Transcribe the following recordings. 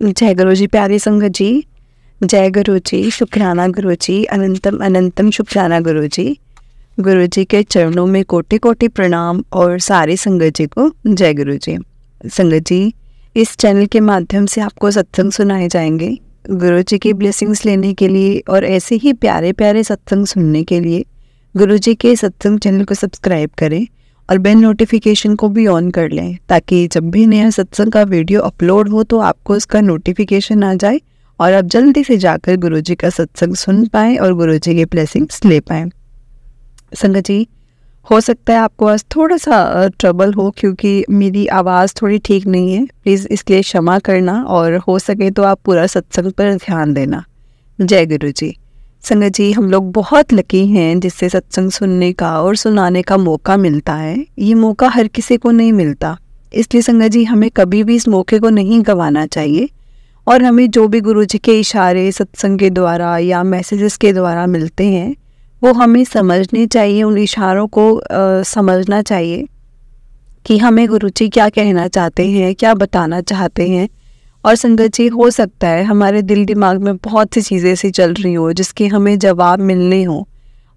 जय गुरु जी, प्यारी संगत जी। जय गुरु जी, शुक्राना गुरु जी, अनंतम अनंतम शुक्राना गुरु जी। गुरु जी के चरणों में कोटि कोटि प्रणाम और सारी संगत जी को जय गुरु जी। संगत जी, इस चैनल के माध्यम से आपको सत्संग सुनाए जाएंगे। गुरु जी की ब्लेसिंग्स लेने के लिए और ऐसे ही प्यारे प्यारे सत्संग सुनने के लिए गुरु जी के सत्संग चैनल को सब्सक्राइब करें और बेल नोटिफिकेशन को भी ऑन कर लें, ताकि जब भी नया सत्संग का वीडियो अपलोड हो तो आपको उसका नोटिफिकेशन आ जाए और आप जल्दी से जाकर गुरु जी का सत्संग सुन पाएँ और गुरु जी के ब्लेसिंग्स ले पाएँ। संगत जी, हो सकता है आपको आज थोड़ा सा ट्रबल हो, क्योंकि मेरी आवाज़ थोड़ी ठीक नहीं है। प्लीज़ इसके लिए क्षमा करना और हो सके तो आप पूरा सत्संग पर ध्यान देना। जय गुरु जी। संगत जी, हम लोग बहुत लकी हैं जिससे सत्संग सुनने का और सुनाने का मौका मिलता है। ये मौका हर किसी को नहीं मिलता, इसलिए संगत जी हमें कभी भी इस मौके को नहीं गंवाना चाहिए। और हमें जो भी गुरु जी के इशारे सत्संग के द्वारा या मैसेजेस के द्वारा मिलते हैं वो हमें समझने चाहिए। उन इशारों को समझना चाहिए कि हमें गुरु जी क्या कहना चाहते हैं, क्या बताना चाहते हैं। और संगत जी, हो सकता है हमारे दिल दिमाग में बहुत सी चीज़ें ऐसी चल रही हो जिसके हमें जवाब मिलने हो,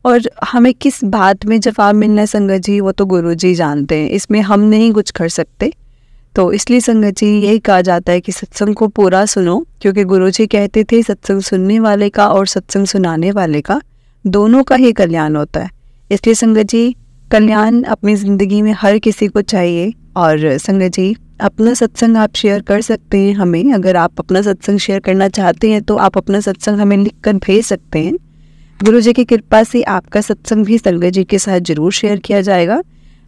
और हमें किस बात में जवाब मिलना है संगत जी वो तो गुरु जी जानते हैं, इसमें हम नहीं कुछ कर सकते। तो इसलिए संगत जी यही कहा जाता है कि सत्संग को पूरा सुनो, क्योंकि गुरु जी कहते थे सत्संग सुनने वाले का और सत्संग सुनाने वाले का दोनों का ही कल्याण होता है। इसलिए संगत जी, कल्याण अपनी ज़िंदगी में हर किसी को चाहिए। और संगत जी, अपना सत्संग आप शेयर कर सकते हैं हमें। अगर आप अपना सत्संग शेयर करना चाहते हैं तो आप अपना सत्संग हमें लिखकर भेज सकते हैं। गुरु जी की कृपा से आपका सत्संग भी संगत जी के साथ जरूर शेयर किया जाएगा।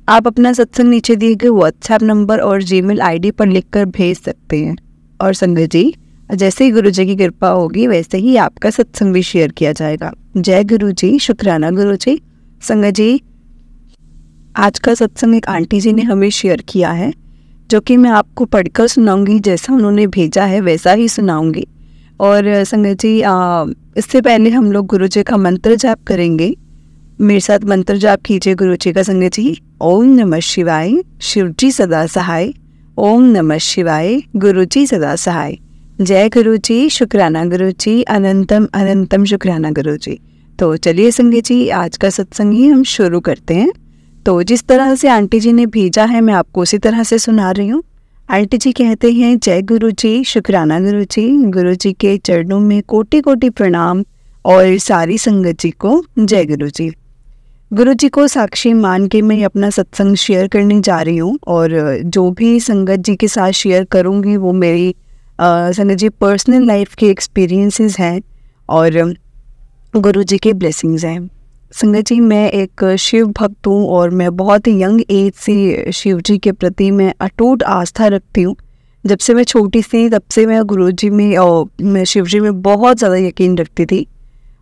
आप अपना सत्संग नीचे दिए गए व्हाट्सएप नंबर और जीमेल आईडी पर लिखकर भेज सकते हैं। और संगत जी, जैसे ही गुरु जी की कृपा होगी वैसे ही आपका सत्संग भी शेयर किया जाएगा। जय गुरु जी, शुक्राना गुरु जी। संगत जी, आज का सत्संग एक आंटी जी ने हमें शेयर किया है, जो कि मैं आपको पढ़कर सुनाऊंगी। जैसा उन्होंने भेजा है वैसा ही सुनाऊंगी। और संगत जी, इससे पहले हम लोग गुरु जी का मंत्र जाप करेंगे। मेरे साथ मंत्र जाप कीजिए गुरु जी का। संगत जी, ओम नमः शिवाय, शिव जी सदा सहाय। ओम नमः शिवाय, गुरु जी सदा सहाय। जय गुरु जी, शुक्राना गुरु जी, अनंतम अनंतम शुक्राना गुरु जी। तो चलिए संगत जी, आज का सत्संग ही हम शुरू करते हैं। तो जिस तरह से आंटी जी ने भेजा है मैं आपको उसी तरह से सुना रही हूँ। आंटी जी कहते हैं, जय गुरु जी, शुक्राना गुरु जी। गुरु जी के चरणों में कोटि कोटि प्रणाम और सारी संगत जी को जय गुरु जी। गुरु जी को साक्षी मान के मैं अपना सत्संग शेयर करने जा रही हूँ। और जो भी संगत जी के साथ शेयर करूँगी वो मेरी संगत जी पर्सनल लाइफ के एक्सपीरियंसेस हैं और गुरु जी के ब्लेसिंग्स हैं। संगत जी, मैं एक शिव भक्त हूँ और मैं बहुत ही यंग एज से शिव जी के प्रति मैं अटूट आस्था रखती हूँ। जब से मैं छोटी सी तब से मैं गुरु जी में और मैं शिव जी में बहुत ज़्यादा यकीन रखती थी।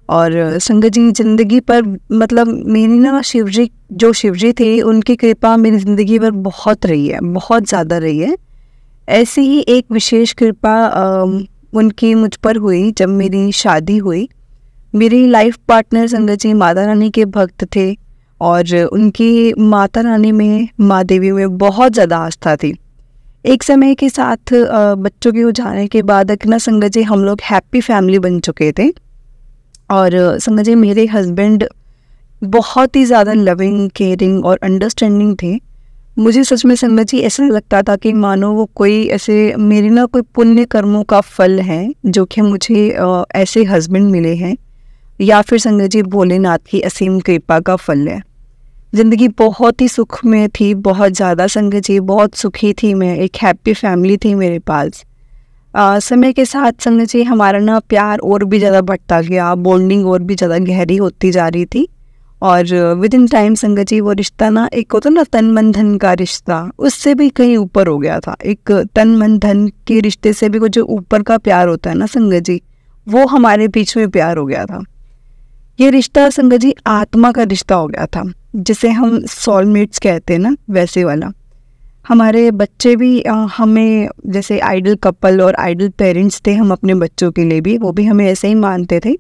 और संगत जी, ज़िंदगी पर मतलब मेरी ना शिव जी थे उनकी कृपा मेरी ज़िंदगी पर बहुत रही है, बहुत ज़्यादा रही है। ऐसी ही एक विशेष कृपा उनकी मुझ पर हुई जब मेरी शादी हुई। मेरी लाइफ पार्टनर संगत जी माता रानी के भक्त थे और उनकी माता रानी में, माँ देवी में बहुत ज़्यादा आस्था थी। एक समय के साथ बच्चों के हो जाने के बाद ना संगत जी हम लोग हैप्पी फैमिली बन चुके थे। और संगत जी, मेरे हस्बैंड बहुत ही ज़्यादा लविंग, केयरिंग और अंडरस्टैंडिंग थे। मुझे सच में संगत जी ऐसा लगता था कि मानो वो कोई ऐसे मेरी ना कोई पुण्य कर्मों का फल है जो कि मुझे ऐसे हस्बैंड मिले हैं, या फिर संगत जी भोलेनाथ की असीम कृपा का फल है। ज़िंदगी बहुत ही सुख में थी, बहुत ज़्यादा संगत जी, बहुत सुखी थी मैं। एक हैप्पी फैमिली थी मेरे पास। समय के साथ संगत जी हमारा ना प्यार और भी ज़्यादा बढ़ता गया, बॉन्डिंग और भी ज़्यादा गहरी होती जा रही थी। और विद इन टाइम संगत जी वो रिश्ता ना, एक होता ना तन मन धन का रिश्ता, उससे भी कहीं ऊपर हो गया था। एक तन मन धन के रिश्ते से भी जो ऊपर का प्यार होता है ना संगत जी, वो हमारे बीच में प्यार हो गया था। ये रिश्ता संगत जी आत्मा का रिश्ता हो गया था, जिसे हम सोलमेट्स कहते हैं ना, वैसे वाला। हमारे बच्चे भी हमें जैसे आइडल कपल और आइडल पेरेंट्स थे हम अपने बच्चों के लिए भी, वो भी हमें ऐसे ही मानते थे।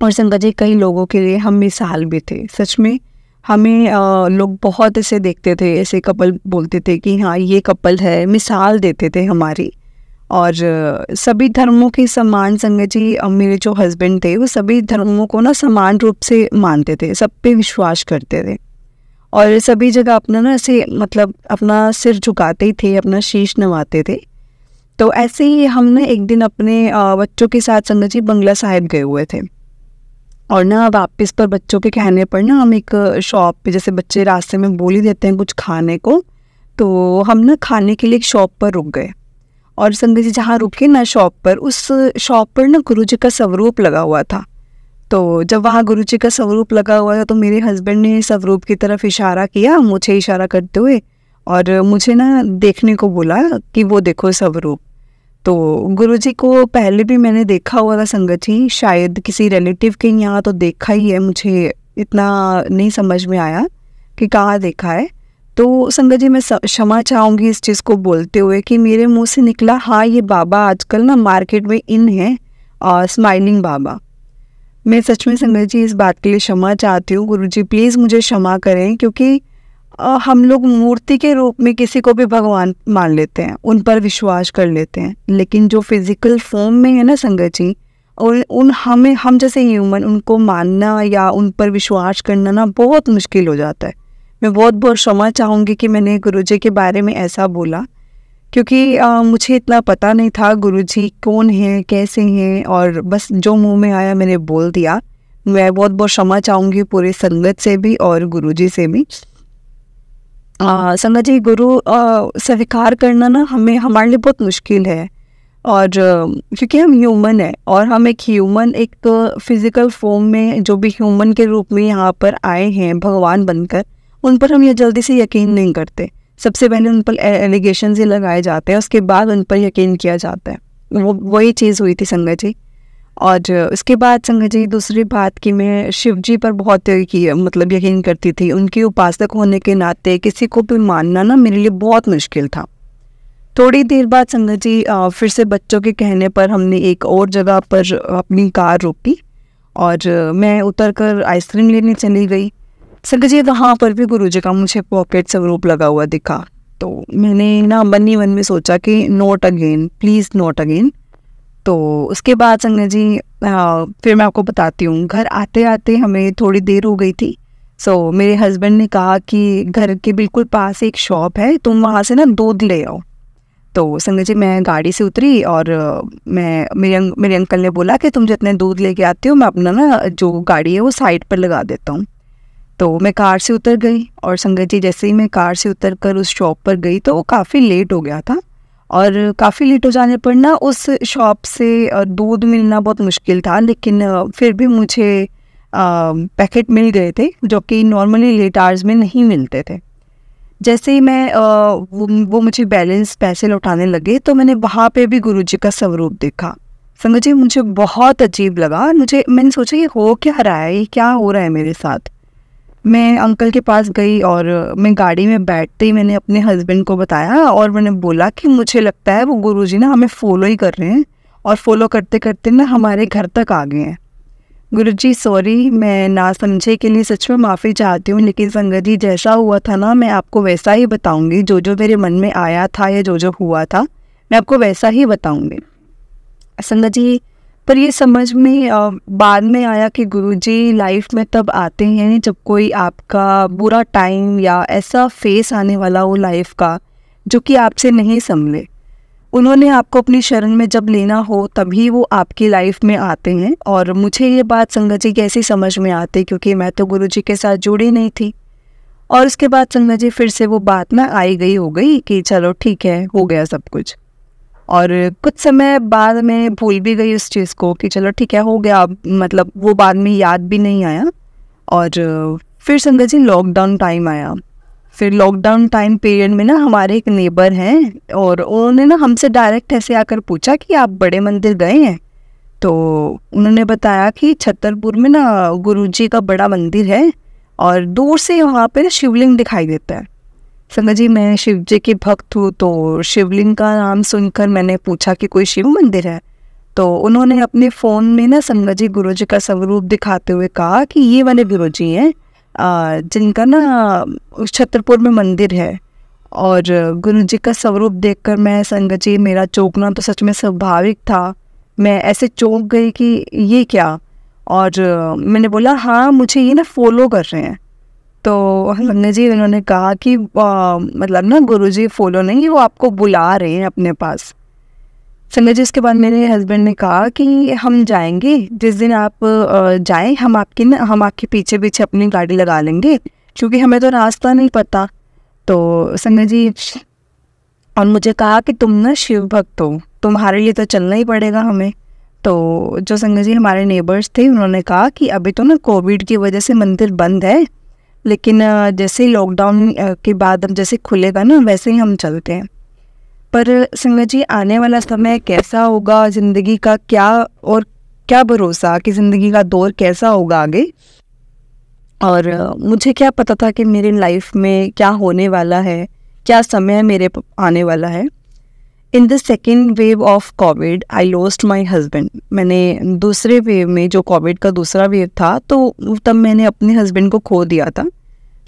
और संगत जी कई लोगों के लिए हम मिसाल भी थे। सच में हमें लोग बहुत ऐसे देखते थे, ऐसे कपल बोलते थे कि हाँ ये कपल है, मिसाल देते थे हमारी। और सभी धर्मों के समान संगत जी, मेरे जो हस्बैंड थे वो सभी धर्मों को ना समान रूप से मानते थे, सब पे विश्वास करते थे और सभी जगह अपना ना ऐसे मतलब अपना सिर झुकाते ही थे, अपना शीश नवाते थे। तो ऐसे ही हम ना एक दिन अपने बच्चों के साथ संगत जी बंगला साहिब गए हुए थे और ना वापस पर बच्चों के कहने पर ना हम एक शॉप पे, जैसे बच्चे रास्ते में बोल ही देते हैं कुछ खाने को, तो हम ना खाने के लिए एक शॉप पर रुक गए। और संगत जी जहाँ रुके ना शॉप पर, उस शॉप पर ना गुरुजी का स्वरूप लगा हुआ था। तो जब वहाँ गुरुजी का स्वरूप लगा हुआ था तो मेरे हस्बैंड ने स्वरूप की तरफ इशारा किया, मुझे इशारा करते हुए, और मुझे ना देखने को बोला कि वो देखो स्वरूप। तो गुरुजी को पहले भी मैंने देखा हुआ था संगत जी, शायद किसी रिलेटिव के यहाँ तो देखा ही है, मुझे इतना नहीं समझ में आया कि कहाँ देखा है। तो संगत जी मैं क्षमा चाहूँगी इस चीज़ को बोलते हुए कि मेरे मुंह से निकला, हाँ ये बाबा आजकल ना मार्केट में इन है, स्माइलिंग बाबा। मैं सच में संगत जी इस बात के लिए क्षमा चाहती हूँ। गुरुजी प्लीज़ मुझे क्षमा करें, क्योंकि हम लोग मूर्ति के रूप में किसी को भी भगवान मान लेते हैं, उन पर विश्वास कर लेते हैं, लेकिन जो फिजिकल फॉर्म में है ना संगत जी, और हम जैसे ह्यूमन उनको मानना या उन पर विश्वास करना ना बहुत मुश्किल हो जाता है। मैं बहुत बहुत क्षमा चाहूँगी कि मैंने गुरुजी के बारे में ऐसा बोला, क्योंकि मुझे इतना पता नहीं था गुरुजी कौन है, कैसे हैं, और बस जो मुंह में आया मैंने बोल दिया। मैं बहुत बहुत क्षमा चाहूँगी पूरे संगत से भी और गुरुजी से भी। संगत जी गुरु स्वीकार करना ना हमारे लिए बहुत मुश्किल है, और क्योंकि हम ह्यूमन है और हम एक ह्यूमन एक फिजिकल फॉर्म में जो भी ह्यूमन के रूप में यहाँ पर आए हैं भगवान बनकर, उन पर हम ये जल्दी से यकीन नहीं करते। सबसे पहले उन पर एलिगेशन ही लगाए जाते हैं, उसके बाद उन पर यकीन किया जाता है। वही चीज़ हुई थी संगत जी। और उसके बाद संगत जी दूसरी बात कि मैं शिव जी पर बहुत मतलब यकीन करती थी। उनकी उपासक होने के नाते किसी को भी मानना ना मेरे लिए बहुत मुश्किल था। थोड़ी देर बाद संगत जी फिर से बच्चों के कहने पर हमने एक और जगह पर अपनी कार रोकी और मैं उतर कर आइसक्रीम लेने चली गई। संगत जी वहाँ पर भी गुरुजी का मुझे पॉकेट स्वरूप लगा हुआ दिखा। तो मैंने ना मन ही मन में सोचा कि not again, please not again. तो उसके बाद संगत जी फिर मैं आपको बताती हूँ, घर आते आते हमें थोड़ी देर हो गई थी। सो मेरे हस्बैंड ने कहा कि घर के बिल्कुल पास एक शॉप है, तुम वहाँ से ना दूध ले आओ। तो संगत जी मैं गाड़ी से उतरी और मेरे अंकल ने बोला कि तुम जितने दूध लेके आते हो मैं अपना ना जो गाड़ी है वो साइड पर लगा देता हूँ। तो मैं कार से उतर गई और संगत जी जैसे ही मैं कार से उतर कर उस शॉप पर गई तो वो काफ़ी लेट हो गया था, और काफ़ी लेट हो जाने पर ना उस शॉप से दूध मिलना बहुत मुश्किल था, लेकिन फिर भी मुझे पैकेट मिल गए थे जो कि नॉर्मली लेट आवर्स में नहीं मिलते थे। जैसे ही मैं वो मुझे बैलेंस पैसे लौटाने लगे तो मैंने वहाँ पे भी गुरुजी का स्वरूप देखा। संगत जी मुझे बहुत अजीब लगा, मैंने सोचा ये हो क्या रहा है, ये क्या हो रहा है मेरे साथ। मैं अंकल के पास गई और मैं गाड़ी में बैठते ही मैंने अपने हस्बैंड को बताया और मैंने बोला कि मुझे लगता है वो गुरुजी ना हमें फॉलो ही कर रहे हैं और फॉलो करते करते ना हमारे घर तक आ गए हैं। गुरुजी सॉरी, मैं ना समझे के लिए सच में माफ़ी चाहती हूँ, लेकिन संगत जी जैसा हुआ था ना मैं आपको वैसा ही बताऊँगी। जो जो मेरे मन में आया था या जो जो हुआ था मैं आपको वैसा ही बताऊँगी संगत जी। पर ये समझ में बाद में आया कि गुरुजी लाइफ में तब आते हैं जब कोई आपका बुरा टाइम या ऐसा फेस आने वाला हो लाइफ का जो कि आपसे नहीं संभले। उन्होंने आपको अपनी शरण में जब लेना हो तभी वो आपकी लाइफ में आते हैं। और मुझे ये बात संगत जी कैसी समझ में आती, क्योंकि मैं तो गुरुजी के साथ जुड़ी नहीं थी। और उसके बाद संगत जी फिर से वो बात ना आई गई हो गई कि चलो ठीक है, हो गया सब कुछ। और कुछ समय बाद मैं भूल भी गई उस चीज़ को कि चलो ठीक है हो गया, मतलब वो बाद में याद भी नहीं आया। और फिर संगत जी लॉकडाउन टाइम आया। फिर लॉकडाउन टाइम पीरियड में ना हमारे एक नेबर हैं और उन्होंने ना हमसे डायरेक्ट ऐसे आकर पूछा कि आप बड़े मंदिर गए हैं। तो उन्होंने बताया कि छतरपुर में ना गुरुजी का बड़ा मंदिर है और दूर से वहाँ पे ना शिवलिंग दिखाई देता है। संगत जी मैं शिव जी की भक्त हूँ, तो शिवलिंग का नाम सुनकर मैंने पूछा कि कोई शिव मंदिर है। तो उन्होंने अपने फ़ोन में ना संगत जी गुरुजी का स्वरूप दिखाते हुए कहा कि ये वाले गुरुजी हैं जिनका ना छतरपुर में मंदिर है। और गुरु जी का स्वरूप देखकर मैं संगत जी, मेरा चौंकना तो सच में स्वाभाविक था। मैं ऐसे चौंक गई कि ये क्या। और मैंने बोला हाँ, मुझे ये ना फॉलो कर रहे हैं। तो संगत जी उन्होंने कहा कि मतलब ना गुरु जी फॉलो नहीं, वो आपको बुला रहे हैं अपने पास। संगत जी इसके बाद मेरे हस्बैंड ने कहा कि हम जाएंगे, जिस दिन आप जाएं हम आपके पीछे पीछे अपनी गाड़ी लगा लेंगे, क्योंकि हमें तो रास्ता नहीं पता। तो संगत जी और मुझे कहा कि तुम ना शिव भक्त हो, तुम्हारे लिए तो चलना ही पड़ेगा हमें। तो जो संगत जी हमारे नेबर्स थे उन्होंने कहा कि अभी तो ना कोविड की वजह से मंदिर बंद है, लेकिन जैसे ही लॉकडाउन के बाद अब जैसे खुलेगा ना वैसे ही हम चलते हैं। पर संगत जी आने वाला समय कैसा होगा, ज़िंदगी का क्या भरोसा कि ज़िंदगी का दौर कैसा होगा आगे। और मुझे क्या पता था कि मेरी लाइफ में क्या होने वाला है, क्या समय मेरे आने वाला है। In the second wave of Covid I lost my husband. मैंने दूसरे वेव में, जो कोविड का दूसरा वेव था, तो तब मैंने अपने हस्बैंड को खो दिया था।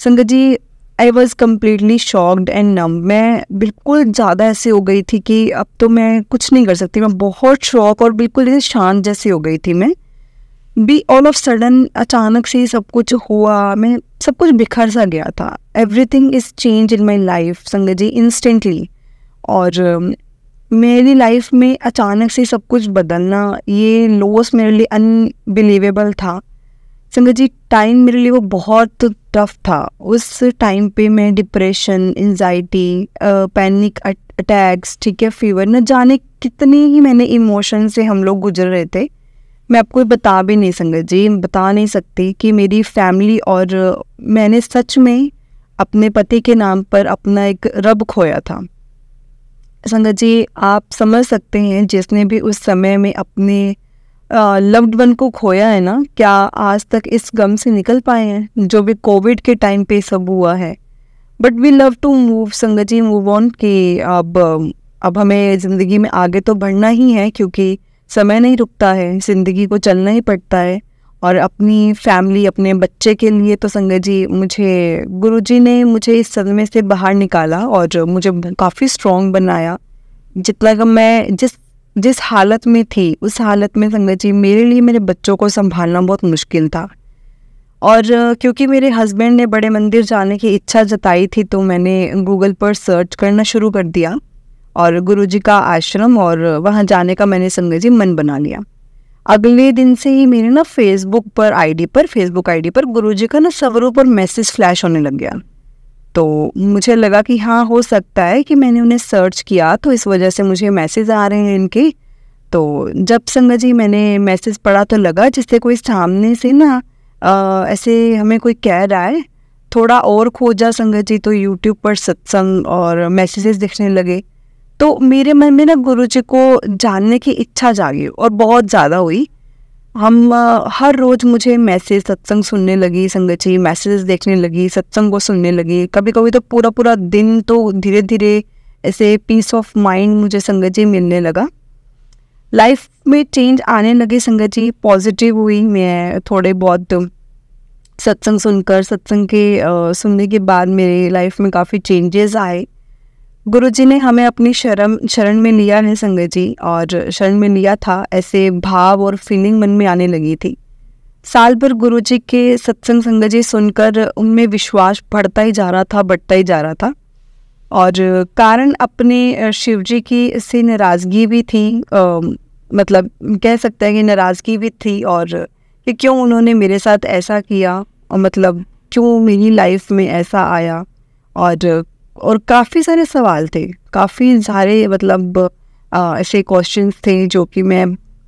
Sangat ji I was completely shocked and numb. मैं बिल्कुल ज़्यादा ऐसे हो गई थी कि अब तो मैं कुछ नहीं कर सकती। मैं बहुत शॉक और बिल्कुल ऐसे शांत जैसी हो गई थी। मैं भी ऑल ऑफ सडन अचानक से सब कुछ हुआ, मैं सब कुछ बिखर सा गया था। Everything is change in my life संगत जी, इंस्टेंटली। और मेरी लाइफ में अचानक से सब कुछ बदलना, ये लॉस मेरे लिए अनबिलीवेबल था संगत जी। टाइम मेरे लिए वो बहुत टफ था। उस टाइम पे मैं डिप्रेशन, एंजाइटी, पैनिक अटैक्स, ठीक है, फीवर, न जाने कितनी ही मैंने इमोशन से हम लोग गुजर रहे थे। मैं आपको बता भी नहीं संगत जी, बता नहीं सकती कि मेरी फैमिली और मैंने सच में अपने पति के नाम पर अपना एक रब खोया था संगत जी। आप समझ सकते हैं जिसने भी उस समय में अपने लव्ड वन को खोया है ना, क्या आज तक इस गम से निकल पाए हैं, जो भी कोविड के टाइम पे सब हुआ है। But we love to move Sangat ji, move on कि अब हमें ज़िंदगी में आगे तो बढ़ना ही है, क्योंकि समय नहीं रुकता है, ज़िंदगी को चलना ही पड़ता है। और अपनी फैमिली, अपने बच्चे के लिए तो संगत जी मुझे गुरुजी ने मुझे इस सदमे से बाहर निकाला और मुझे काफ़ी स्ट्रॉन्ग बनाया। जितना कि मैं जिस हालत में थी, उस हालत में संगत जी मेरे लिए मेरे बच्चों को संभालना बहुत मुश्किल था। और क्योंकि मेरे हस्बैंड ने बड़े मंदिर जाने की इच्छा जताई थी, तो मैंने गूगल पर सर्च करना शुरू कर दिया और गुरुजी का आश्रम और वहाँ जाने का मैंने संगत जी मन बना लिया। अगले दिन से ही मेरे ना फेसबुक आईडी पर गुरुजी का ना स्वरूप और मैसेज फ्लैश होने लग गया। तो मुझे लगा कि हाँ, हो सकता है कि मैंने उन्हें सर्च किया तो इस वजह से मुझे मैसेज आ रहे हैं इनके। तो जब संगत जी मैंने मैसेज पढ़ा तो लगा जिससे कोई सामने से ना ऐसे हमें कोई कह रहा है। थोड़ा और खोजा संगत जी तो यूट्यूब पर सत्संग और मैसेजेस दिखने लगे। तो मेरे मन में ना गुरुजी को जानने की इच्छा जागी और बहुत ज़्यादा हुई। हम हर रोज़ मुझे मैसेज, सत्संग सुनने लगी संगत जी, मैसेज देखने लगी, सत्संग को सुनने लगी। कभी कभी तो पूरा पूरा दिन तो धीरे धीरे ऐसे पीस ऑफ माइंड मुझे संगत जी मिलने लगा। लाइफ में चेंज आने लगे संगत जी, पॉजिटिव हुई मैं। थोड़े बहुत सत्संग सुनने के बाद मेरी लाइफ में काफ़ी चेंजेस आए। गुरुजी ने हमें अपनी शरण में लिया है संगत जी, और शरण में लिया था, ऐसे भाव और फीलिंग मन में आने लगी थी। साल भर गुरुजी के सत्संग संगत जी सुनकर उनमें विश्वास बढ़ता ही जा रहा था। और कारण अपने शिव जी की से नाराज़गी भी थी, मतलब कह सकते हैं कि नाराज़गी भी थी। और कि क्यों उन्होंने मेरे साथ ऐसा किया, और मतलब क्यों मेरी लाइफ में ऐसा आया। और काफ़ी सारे सवाल थे, काफ़ी सारे मतलब ऐसे क्वेश्चंस थे जो कि मैं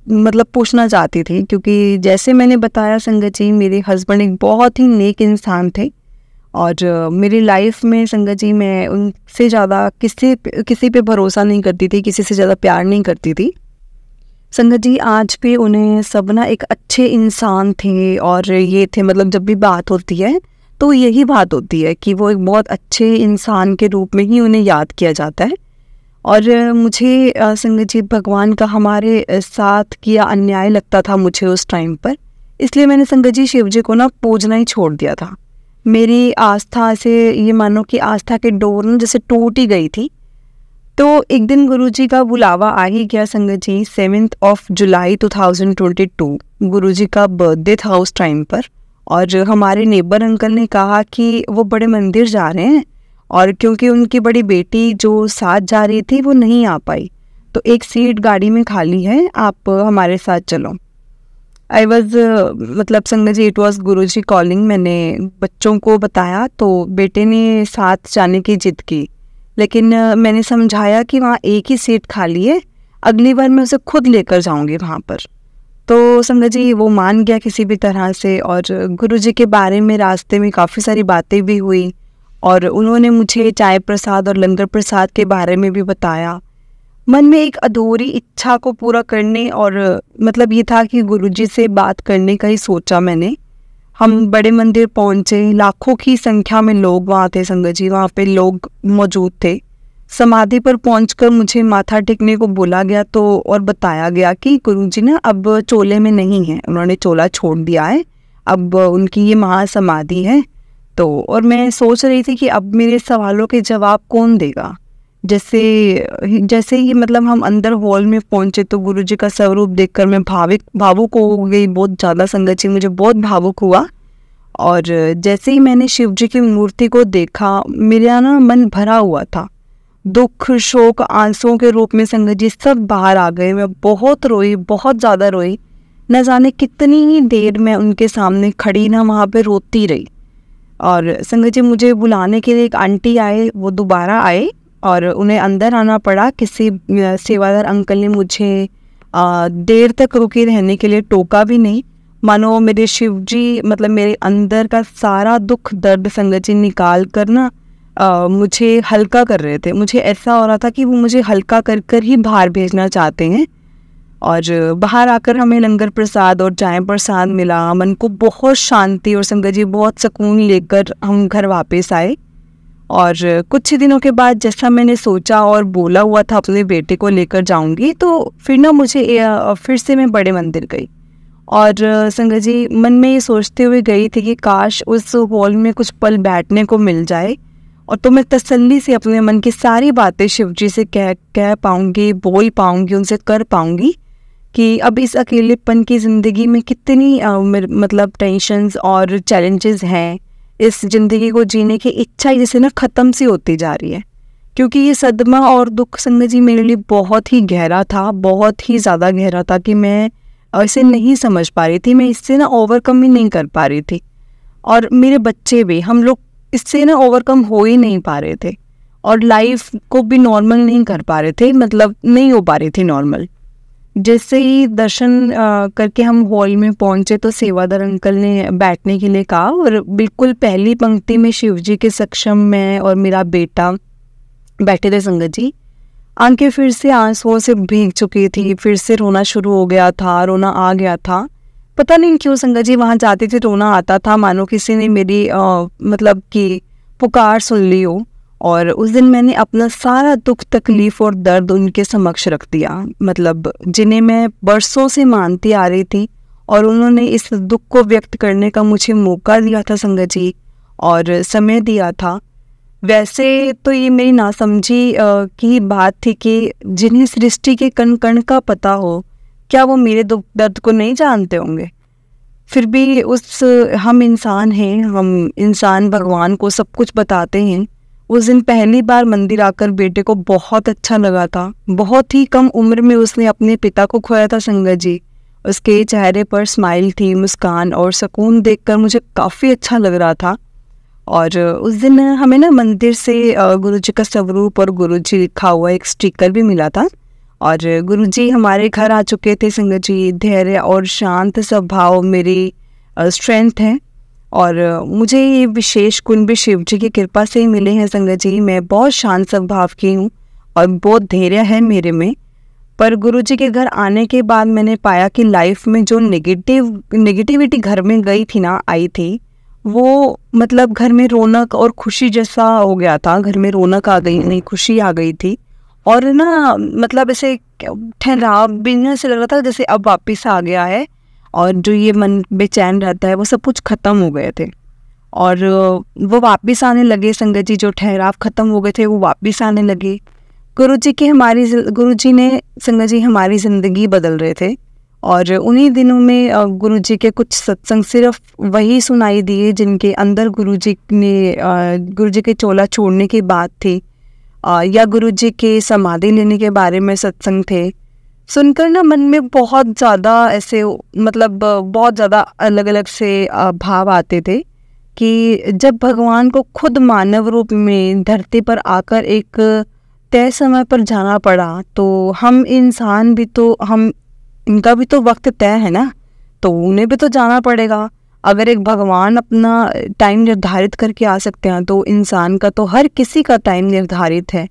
मतलब पूछना चाहती थी। क्योंकि जैसे मैंने बताया संगत जी, मेरे हस्बैंड एक बहुत ही नेक इंसान थे और मेरी लाइफ में संगत जी मैं उनसे ज़्यादा किसी पे भरोसा नहीं करती थी, किसी से ज़्यादा प्यार नहीं करती थी संगत जी। आज भी उन्हें सब ना एक अच्छे इंसान थे और ये थे, मतलब जब भी बात होती है तो यही बात होती है कि वो एक बहुत अच्छे इंसान के रूप में ही उन्हें याद किया जाता है। और मुझे संगत जी भगवान का हमारे साथ किया अन्याय लगता था मुझे उस टाइम पर, इसलिए मैंने संगत जी शिव जी को ना पूजना ही छोड़ दिया था। मेरी आस्था से, ये मानो कि आस्था के डोर ना जैसे टूट ही गई थी। तो एक दिन गुरुजी का बुलावा आ ही गया संगत जी। 7 जुलाई 2022 गुरुजी का बर्थडे था उस टाइम पर, और हमारे नेबर अंकल ने कहा कि वो बड़े मंदिर जा रहे हैं, और क्योंकि उनकी बड़ी बेटी जो साथ जा रही थी वो नहीं आ पाई, तो एक सीट गाड़ी में खाली है, आप हमारे साथ चलो। आई वॉज मतलब संगत जी, इट वॉज गुरुजी कॉलिंग। मैंने बच्चों को बताया तो बेटे ने साथ जाने की जिद की, लेकिन मैंने समझाया कि वहाँ एक ही सीट खाली है, अगली बार मैं उसे खुद लेकर जाऊँगी वहाँ पर। तो संगत जी वो मान गया किसी भी तरह से, और गुरुजी के बारे में रास्ते में काफ़ी सारी बातें भी हुई, और उन्होंने मुझे चाय प्रसाद और लंगर प्रसाद के बारे में भी बताया। मन में एक अधूरी इच्छा को पूरा करने, और मतलब ये था कि गुरुजी से बात करने का ही सोचा मैंने। हम बड़े मंदिर पहुंचे, लाखों की संख्या में लोग वहाँ थे संगत जी, वहाँ पे लोग मौजूद थे। समाधि पर पहुंचकर मुझे माथा टेकने को बोला गया, तो और बताया गया कि गुरुजी ना अब चोले में नहीं है, उन्होंने चोला छोड़ दिया है, अब उनकी ये महासमाधि है। तो और मैं सोच रही थी कि अब मेरे सवालों के जवाब कौन देगा। जैसे ही मतलब हम अंदर हॉल में पहुंचे तो गुरुजी का स्वरूप देखकर मैं भावुक हो गई, बहुत ज़्यादा संगत जी, मुझे बहुत भावुक हुआ। और जैसे ही मैंने शिव जी की मूर्ति को देखा, मेरा ना मन भरा हुआ था, दुख शोक आंसुओं के रूप में संगत जी सब बाहर आ गए। मैं बहुत रोई, बहुत ज़्यादा रोई, न जाने कितनी ही देर मैं उनके सामने खड़ी ना वहाँ पे रोती रही। और संगत जी मुझे बुलाने के लिए एक आंटी आए, वो दोबारा आए और उन्हें अंदर आना पड़ा। किसी सेवादार अंकल ने मुझे देर तक रुके रहने के लिए टोका भी नहीं, मानो मेरे शिव जी मतलब मेरे अंदर का सारा दुख दर्द संगत जी निकाल कर ना मुझे हल्का कर रहे थे। मुझे ऐसा हो रहा था कि वो मुझे हल्का कर कर ही बाहर भेजना चाहते हैं। और बाहर आकर हमें लंगर प्रसाद और चाय प्रसाद मिला, मन को बहुत शांति और संगत जी बहुत सुकून लेकर हम घर वापस आए। और कुछ ही दिनों के बाद जैसा मैंने सोचा और बोला हुआ था अपने बेटे को लेकर जाऊंगी, तो फिर ना मुझे फिर से मैं बड़े मंदिर गई। और संगत जी मन में ये सोचते हुए गई थी कि काश उस हॉल में कुछ पल बैठने को मिल जाए, और तो मैं तसल्ली से अपने मन की सारी बातें शिव जी से कह पाऊँगी, बोल पाऊँगी, उनसे कर पाऊँगी कि अब इस अकेलेपन की ज़िंदगी में कितनी मतलब टेंशन्स और चैलेंजेस हैं। इस ज़िंदगी को जीने की इच्छा जैसे ना ख़त्म सी होती जा रही है, क्योंकि ये सदमा और दुख संगत जी मेरे लिए बहुत ही गहरा था, बहुत ही ज़्यादा गहरा था कि मैं इसे नहीं समझ पा रही थी, मैं इससे ना ओवरकम ही नहीं कर पा रही थी। और मेरे बच्चे भी, हम लोग इससे ना ओवरकम हो ही नहीं पा रहे थे, और लाइफ को भी नॉर्मल नहीं कर पा रहे थे, मतलब नहीं हो पा रही थी नॉर्मल। जैसे ही दर्शन करके हम हॉल में पहुंचे तो सेवादार अंकल ने बैठने के लिए कहा, और बिल्कुल पहली पंक्ति में शिव जी के सक्षम मैं और मेरा बेटा बैठे थे संगत जी। आंखें फिर से आंसुओं से भीग चुकी थी, फिर से रोना शुरू हो गया था, रोना आ गया था। पता नहीं क्यों संगत जी वहाँ जाते थे रोना आता था, मानो किसी ने मेरी मतलब कि पुकार सुन ली हो। और उस दिन मैंने अपना सारा दुख तकलीफ और दर्द उनके समक्ष रख दिया, मतलब जिन्हें मैं बरसों से मानती आ रही थी, और उन्होंने इस दुख को व्यक्त करने का मुझे मौका दिया था संगत जी, और समय दिया था। वैसे तो ये मेरी नासमझी की बात थी कि जिन्हें सृष्टि के कण कण का पता हो, क्या वो मेरे दुख दर्द को नहीं जानते होंगे? फिर भी हम इंसान हैं, हम इंसान भगवान को सब कुछ बताते हैं। उस दिन पहली बार मंदिर आकर बेटे को बहुत अच्छा लगा था। बहुत ही कम उम्र में उसने अपने पिता को खोया था संगत जी। उसके चेहरे पर स्माइल थी, मुस्कान और सुकून देखकर मुझे काफ़ी अच्छा लग रहा था। और उस दिन हमें ना मंदिर से गुरुजी का स्वरूप और गुरुजी लिखा हुआ एक स्टिकर भी मिला था। और गुरुजी हमारे घर आ चुके थे संगत जी। धैर्य और शांत स्वभाव मेरी स्ट्रेंथ है, और मुझे ये विशेष गुण भी शिव जी की कृपा से ही मिले हैं संगत जी। मैं बहुत शांत स्वभाव की हूँ और बहुत धैर्य है मेरे में। पर गुरुजी के घर आने के बाद मैंने पाया कि लाइफ में जो नेगेटिविटी घर में गई थी ना, आई थी, वो मतलब घर में रौनक और खुशी जैसा हो गया था। घर में रौनक आ गई, नहीं खुशी आ गई थी, और ना मतलब ऐसे ठहराव भी ना से लग रहा था जैसे अब वापस आ गया है, और जो ये मन बेचैन रहता है वो सब कुछ ख़त्म हो गए थे। और वो वापस आने लगे संगत जी, जो ठहराव ख़त्म हो गए थे वो वापस आने लगे। गुरुजी ने संगत जी हमारी ज़िंदगी बदल रहे थे। और उन्हीं दिनों में गुरुजी के कुछ सत्संग सिर्फ वही सुनाई दिए जिनके अंदर गुरुजी के चोला छोड़ने की बात थी, या गुरुजी के समाधि लेने के बारे में सत्संग थे। सुनकर ना मन में बहुत ज़्यादा ऐसे मतलब बहुत ज़्यादा अलग अलग से भाव आते थे कि जब भगवान को खुद मानव रूप में धरती पर आकर एक तय समय पर जाना पड़ा, तो हम इंसान भी तो इनका भी तो वक्त तय है ना, तो उन्हें भी तो जाना पड़ेगा। अगर एक भगवान अपना टाइम निर्धारित करके आ सकते हैं, तो इंसान का तो हर किसी का टाइम निर्धारित है।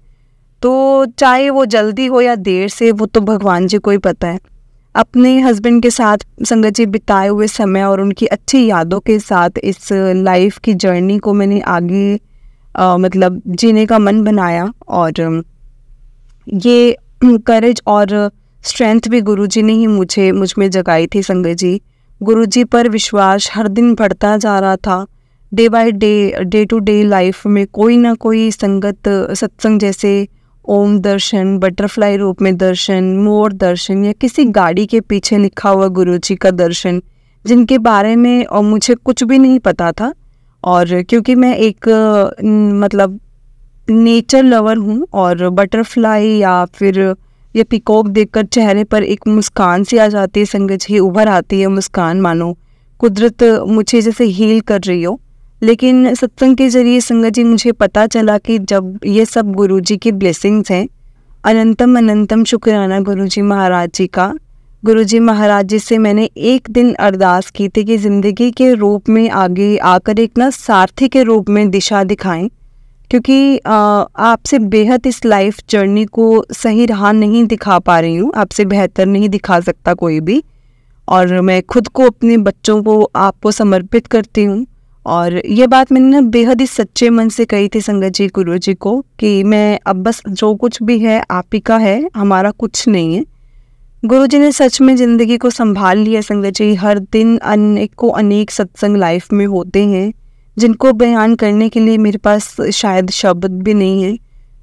तो चाहे वो जल्दी हो या देर से, वो तो भगवान जी को ही पता है। अपने हस्बैंड के साथ संगत जी बिताए हुए समय और उनकी अच्छी यादों के साथ इस लाइफ की जर्नी को मैंने आगे मतलब जीने का मन बनाया। और ये करेज और स्ट्रेंथ भी गुरुजी ने ही मुझ में जगाई थी संगत जी। गुरुजी पर विश्वास हर दिन बढ़ता जा रहा था। Day by day to day life में कोई ना कोई सत्संग जैसे ओम दर्शन, बटरफ्लाई रूप में दर्शन, मोर दर्शन, या किसी गाड़ी के पीछे लिखा हुआ गुरुजी का दर्शन, जिनके बारे में और मुझे कुछ भी नहीं पता था। और क्योंकि मैं एक मतलब नेचर लवर हूँ, और बटरफ्लाई या फिर ये पिकॉक देखकर चेहरे पर एक मुस्कान सी आ जाती है संगत जी, उभर आती है मुस्कान, मानो कुदरत मुझे जैसे हील कर रही हो। लेकिन सत्संग के जरिए संगत जी मुझे पता चला कि जब ये सब गुरुजी की ब्लेसिंग्स हैं, अनंतम अनंतम शुक्राना गुरुजी महाराज जी का। गुरुजी महाराज जी से मैंने एक दिन अरदास की थी कि ज़िंदगी के रूप में आगे आकर एक ना सारथी के रूप में दिशा दिखाएं, क्योंकि आपसे बेहद इस लाइफ जर्नी को सही राह नहीं दिखा पा रही हूँ, आपसे बेहतर नहीं दिखा सकता कोई भी। और मैं खुद को, अपने बच्चों को आपको समर्पित करती हूँ। और ये बात मैंने ना बेहद ही सच्चे मन से कही थी संगत जी गुरुजी को कि मैं अब बस जो कुछ भी है आप ही का है, हमारा कुछ नहीं है। गुरुजी ने सच में ज़िंदगी को संभाल लिया संगत जी। हर दिन अनेक सत्संग लाइफ में होते हैं जिनको बयान करने के लिए मेरे पास शायद शब्द भी नहीं है।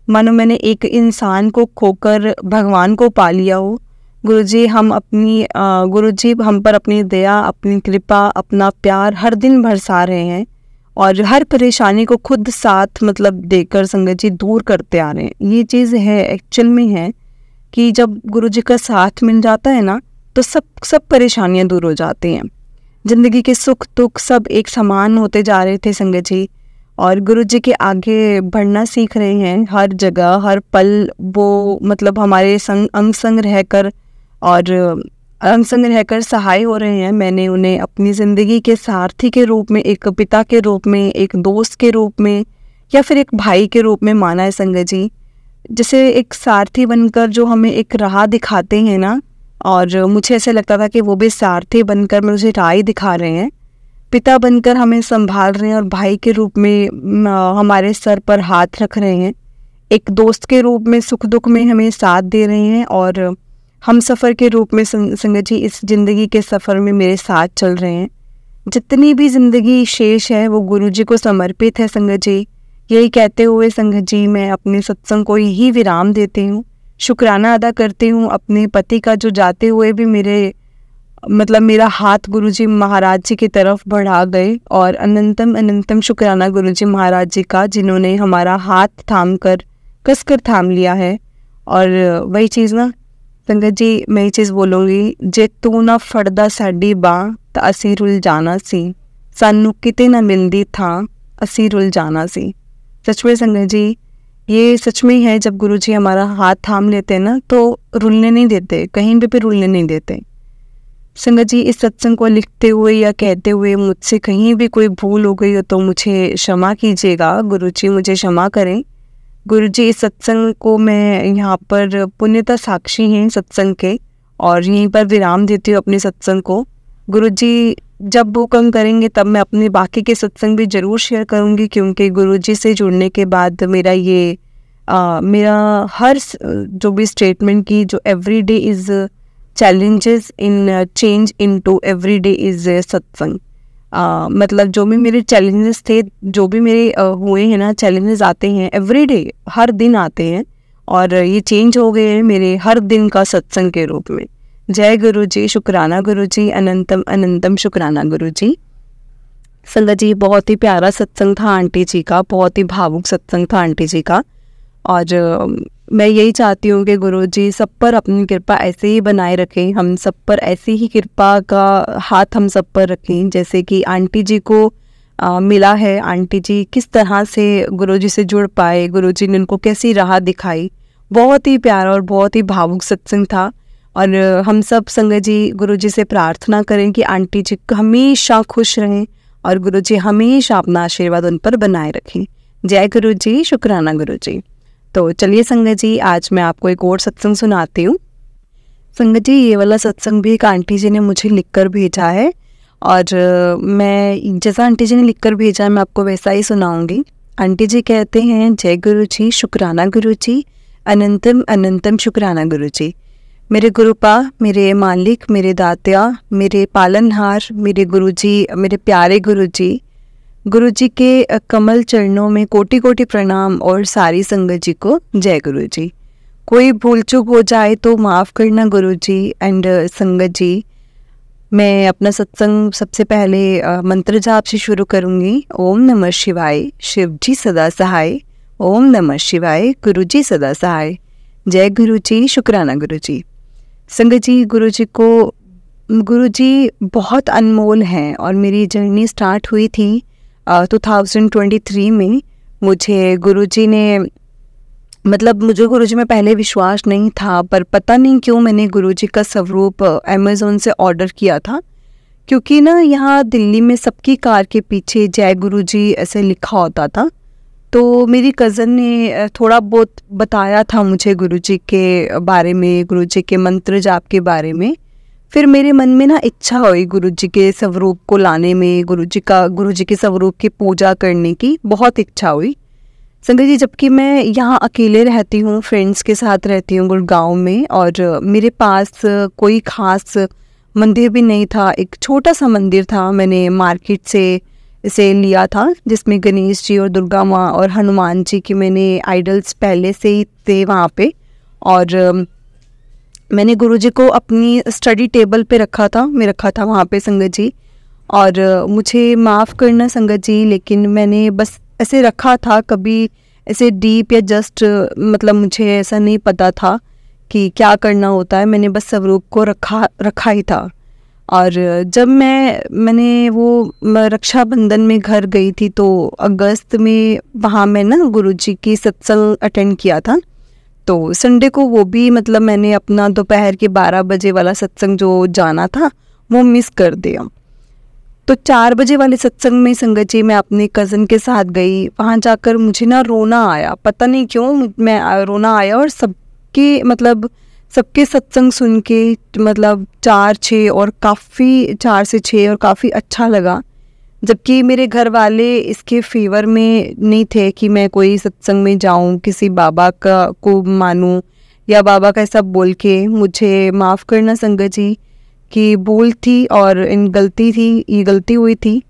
मानो मैंने एक इंसान को खोकर भगवान को पा लिया हो। गुरुजी हम पर अपनी दया, अपनी कृपा, अपना प्यार हर दिन बरसा रहे हैं, और हर परेशानी को खुद साथ मतलब देकर संगत जी दूर करते आ रहे हैं। ये चीज़ है, एक्चुअल में है कि जब गुरुजी का साथ मिल जाता है ना, तो सब परेशानियां दूर हो जाती हैं। ज़िंदगी के सुख दुख सब एक समान होते जा रहे थे संगत जी, और गुरुजी के आगे बढ़ना सीख रहे हैं। हर जगह हर पल वो मतलब हमारे अंग संग रहकर सहाय हो रहे हैं। मैंने उन्हें अपनी ज़िंदगी के सारथी के रूप में, एक पिता के रूप में, एक दोस्त के रूप में, या फिर एक भाई के रूप में माना है संगत जी। जैसे एक सारथी बनकर जो हमें एक राह दिखाते हैं ना, और मुझे ऐसे लगता था कि वो भी सारथी बनकर मुझे राह ही दिखा रहे हैं। पिता बनकर हमें संभाल रहे हैं, और भाई के रूप में हमारे सर पर हाथ रख रहे हैं। एक दोस्त के रूप में सुख दुख में हमें साथ दे रहे हैं, और हम सफ़र के रूप में संगत जी इस ज़िंदगी के सफ़र में मेरे साथ चल रहे हैं। जितनी भी ज़िंदगी शेष है वो गुरुजी को समर्पित है संगत जी। यही कहते हुए संगत जी मैं अपने सत्संग को यही विराम देती हूँ। शुक्राना अदा करती हूँ अपने पति का, जो जाते हुए भी मेरा हाथ गुरुजी महाराज जी की तरफ बढ़ा गए, और अनंतम अनंतम शुक्राना गुरुजी महाराज जी का, जिन्होंने हमारा हाथ कसकर थाम लिया है। और वही चीज़ ना संगत जी, मैं ये चीज़ बोलूँगी, जे तू ना फड़दा साडी बांह तो असी रुल जाना सी, सानू किते ना मिलदी था असी रुल जाना सी। सच में संगत जी, ये सच में है। जब गुरुजी हमारा हाथ थाम लेते हैं ना, तो रुलने नहीं देते, कहीं भी रुलने नहीं देते। संगत जी, इस सत्संग को लिखते हुए या कहते हुए मुझसे कहीं भी कोई भूल हो गई हो तो मुझे क्षमा कीजिएगा। गुरुजी मुझे क्षमा करें। गुरुजी, इस सत्संग को मैं यहाँ पर पुण्यता साक्षी हैं सत्संग के, और यहीं पर विराम देती हूँ अपने सत्संग को। गुरुजी जब हुक्म करेंगे तब मैं अपने बाकी के सत्संग भी ज़रूर शेयर करूँगी, क्योंकि गुरुजी से जुड़ने के बाद मेरा हर जो भी स्टेटमेंट की, जो every day is challenges in change into every day is सत्संग, मतलब जो भी मेरे चैलेंजेस थे, जो भी मेरे हुए हैं ना, चैलेंजेस आते हैं एवरीडे, हर दिन आते हैं, और ये चेंज हो गए हैं मेरे हर दिन का सत्संग के रूप में। जय गुरु जी, शुक्राना गुरु जी, अनंतम अनंतम शुक्राना गुरु जी। संगत जी, बहुत ही प्यारा सत्संग था आंटी जी का, बहुत ही भावुक सत्संग था आंटी जी का। और मैं यही चाहती हूँ कि गुरु जी सब पर अपनी कृपा ऐसे ही बनाए रखें, हम सब पर ऐसे ही कृपा का हाथ हम सब पर रखें, जैसे कि आंटी जी को मिला है। आंटी जी किस तरह से गुरु जी से जुड़ पाए, गुरु जी ने उनको कैसी राह दिखाई। बहुत ही प्यारा और बहुत ही भावुक सत्संग था। और हम सब संगत जी गुरु जी से प्रार्थना करें कि आंटी जी हमेशा खुश रहें और गुरु जी हमेशा अपना आशीर्वाद उन पर बनाए रखें। जय गुरु जी, शुक्राना गुरु जी। तो चलिए संगत जी, आज मैं आपको एक और सत्संग सुनाती हूँ। संगत जी, ये वाला सत्संग भी एक आंटी जी ने मुझे लिखकर भेजा है, और मैं जैसा आंटी जी ने लिखकर भेजा है मैं आपको वैसा ही सुनाऊंगी। आंटी जी कहते हैं, जय गुरु जी, शुक्राना गुरु जी, अनंतम अनंतम शुक्राना गुरु जी। मेरे गुरुपा, मेरे मालिक, मेरे दात्या, मेरे पालनहार, मेरे गुरु जी, मेरे प्यारे गुरु जी, गुरु जी के कमल चरणों में कोटि कोटि प्रणाम, और सारी संगत जी को जय गुरु जी। कोई भूल चूक हो जाए तो माफ़ करना गुरु जी। एंड संगत जी, मैं अपना सत्संग सबसे पहले मंत्र जाप से शुरू करूँगी। ओम नमः शिवाय, शिव जी सदा सहाय। ओम नमः शिवाय, गुरु जी सदा सहाय। जय गुरु जी, शुक्राना गुरु जी। संगत जी, गुरु जी बहुत अनमोल हैं, और मेरी जर्नी स्टार्ट हुई थी 2023 में। मुझे गुरुजी ने, मतलब मुझे गुरुजी में पहले विश्वास नहीं था, पर पता नहीं क्यों मैंने गुरुजी का स्वरूप अमेज़ॉन से ऑर्डर किया था, क्योंकि ना यहाँ दिल्ली में सबकी कार के पीछे जय गुरुजी ऐसे लिखा होता था। तो मेरी कज़न ने थोड़ा बहुत बताया था मुझे गुरुजी के बारे में, गुरुजी के मंत्र जाप के बारे में। फिर मेरे मन में ना इच्छा हुई गुरुजी के स्वरूप को लाने में, गुरुजी के स्वरूप की पूजा करने की बहुत इच्छा हुई। संगत जी, जबकि मैं यहाँ अकेले रहती हूँ, फ्रेंड्स के साथ रहती हूँ गुड़गांव में, और मेरे पास कोई ख़ास मंदिर भी नहीं था। एक छोटा सा मंदिर था, मैंने मार्केट से इसे लिया था, जिसमें गणेश जी और दुर्गा माँ और हनुमान जी की मैंने आइडल्स पहले से ही थे वहाँ पे। और मैंने गुरुजी को अपनी स्टडी टेबल पे रखा था वहाँ पे संगत जी। और मुझे माफ़ करना संगत जी, लेकिन मैंने बस ऐसे रखा था, कभी ऐसे डीप या जस्ट, मतलब मुझे ऐसा नहीं पता था कि क्या करना होता है। मैंने बस स्वरूप को रखा ही था। और जब मैंने वो रक्षाबंधन में घर गई थी, तो अगस्त में वहाँ मैं ना गुरुजी की सत्संग अटेंड किया था। तो संडे को वो भी, मतलब मैंने अपना दोपहर के 12 बजे वाला सत्संग जो जाना था वो मिस कर दिया। तो 4 बजे वाले सत्संग में संगत जी मैं अपने कज़न के साथ गई। वहाँ जाकर मुझे ना रोना आया, पता नहीं क्यों मैं रोना आया। और सबके सत्संग सुन के, मतलब 4 से 6 और काफ़ी अच्छा लगा। जबकि मेरे घर वाले इसके फेवर में नहीं थे कि मैं कोई सत्संग में जाऊं, किसी बाबा को मानूं, या बाबा का ऐसा बोल के। मुझे माफ़ करना संगत जी कि भूल थी और ये गलती हुई थी।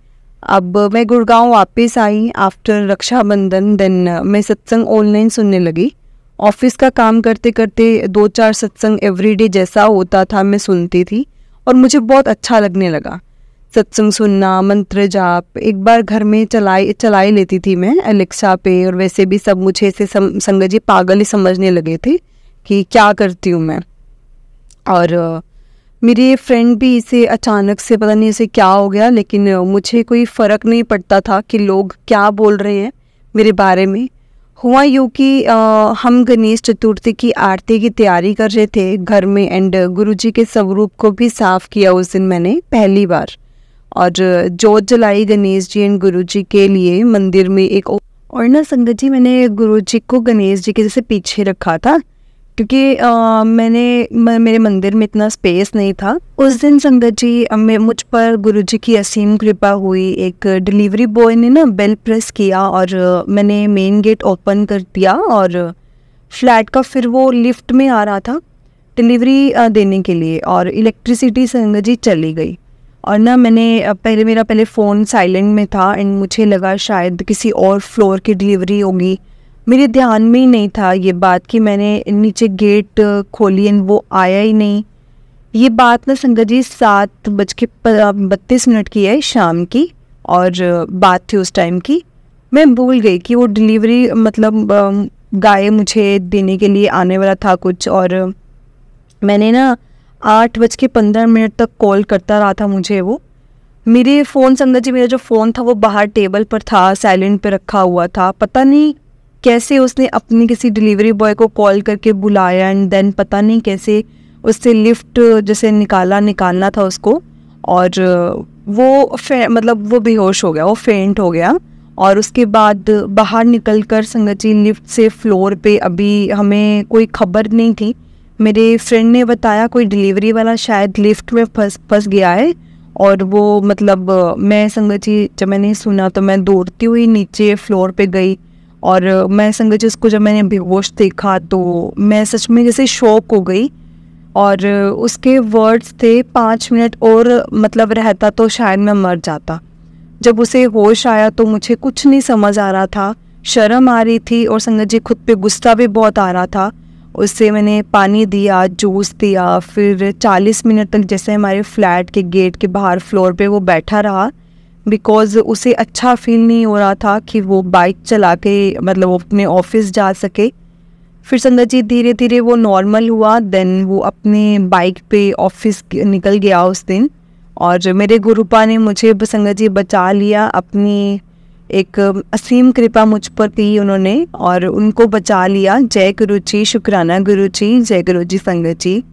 अब मैं गुड़गांव वापस आई आफ्टर रक्षाबंधन। देन मैं सत्संग ऑनलाइन सुनने लगी। ऑफिस का काम करते करते 2-4 सत्संग एवरीडे जैसा होता था मैं सुनती थी, और मुझे बहुत अच्छा लगने लगा सत्संग सुनना, मंत्र जाप। एक बार घर में चलाई लेती थी मैं एलेक्सा पे, और वैसे भी सब मुझे ऐसे संगत जी पागल ही समझने लगे थे कि क्या करती हूँ मैं। और मेरे फ्रेंड भी इसे अचानक से, पता नहीं इसे क्या हो गया, लेकिन मुझे कोई फ़र्क नहीं पड़ता था कि लोग क्या बोल रहे हैं मेरे बारे में। हुआ यूँ कि हम गणेश चतुर्थी की आरती की तैयारी कर रहे थे घर में, एंड गुरुजी के स्वरूप को भी साफ़ किया उस दिन मैंने पहली बार। और जोत जलाई गणेश जी एंड गुरुजी के लिए मंदिर में एक। और ना संगत जी, मैंने गुरुजी को गणेश जी के जैसे पीछे रखा था, क्योंकि मेरे मंदिर में इतना स्पेस नहीं था। उस दिन संगत जी मुझ पर गुरुजी की असीम कृपा हुई। एक डिलीवरी बॉय ने ना बेल प्रेस किया, और मैंने मेन गेट ओपन कर दिया, और फ्लैट का फिर वो लिफ्ट में आ रहा था डिलीवरी देने के लिए, और इलेक्ट्रिसिटी संगत जी चली गई। और ना मैंने पहले फ़ोन साइलेंट में था एंड मुझे लगा शायद किसी और फ्लोर की डिलीवरी होगी। मेरे ध्यान में ही नहीं था ये बात कि मैंने नीचे गेट खोली एंड वो आया ही नहीं। ये बात ना संगत जी 7:32 की है शाम की, और बात थी उस टाइम की। मैं भूल गई कि वो डिलीवरी मतलब गाय मुझे देने के लिए आने वाला था कुछ, और मैंने ना 8:15 तक कॉल करता रहा था मुझे वो। मेरे फ़ोन संगत जी, मेरा जो फ़ोन था वो बाहर टेबल पर था, साइलेंट पे रखा हुआ था। पता नहीं कैसे उसने अपनी किसी डिलीवरी बॉय को कॉल करके बुलाया एंड देन पता नहीं कैसे उससे लिफ्ट जैसे निकालना था उसको, और वो मतलब वो बेहोश हो गया, वो फेंट हो गया। और उसके बाद बाहर निकलकर संगत जी लिफ्ट से फ्लोर पे अभी हमें कोई खबर नहीं थी। मेरे फ्रेंड ने बताया कोई डिलीवरी वाला शायद लिफ्ट में फंस गया है, और वो मतलब मैं संगत जी जब मैंने सुना तो मैं दौड़ती हुई नीचे फ्लोर पे गई, और मैं संगत जी उसको जब मैंने बेहोश देखा तो मैं सच में जैसे शॉक हो गई। और उसके वर्ड्स थे 5 मिनट और मतलब रहता तो शायद मैं मर जाता। जब उसे होश आया तो मुझे कुछ नहीं समझ आ रहा था, शर्म आ रही थी और संगत जी खुद पे गुस्सा भी बहुत आ रहा था। उससे मैंने पानी दिया, जूस दिया, फिर 40 मिनट तक जैसे हमारे फ्लैट के गेट के बाहर फ्लोर पे वो बैठा रहा, बिकॉज़ उसे अच्छा फील नहीं हो रहा था कि वो बाइक चला के मतलब वो अपने ऑफिस जा सके। फिर संगत जी धीरे धीरे वो नॉर्मल हुआ, देन वो अपने बाइक पे ऑफिस निकल गया उस दिन। और मेरे गुरुपा ने मुझे संगत जी बचा लिया, अपनी एक असीम कृपा मुझ पर की उन्होंने और उनको बचा लिया। जय गुरु जी, शुक्राना गुरु जी, जय गुरु जी संगत जी।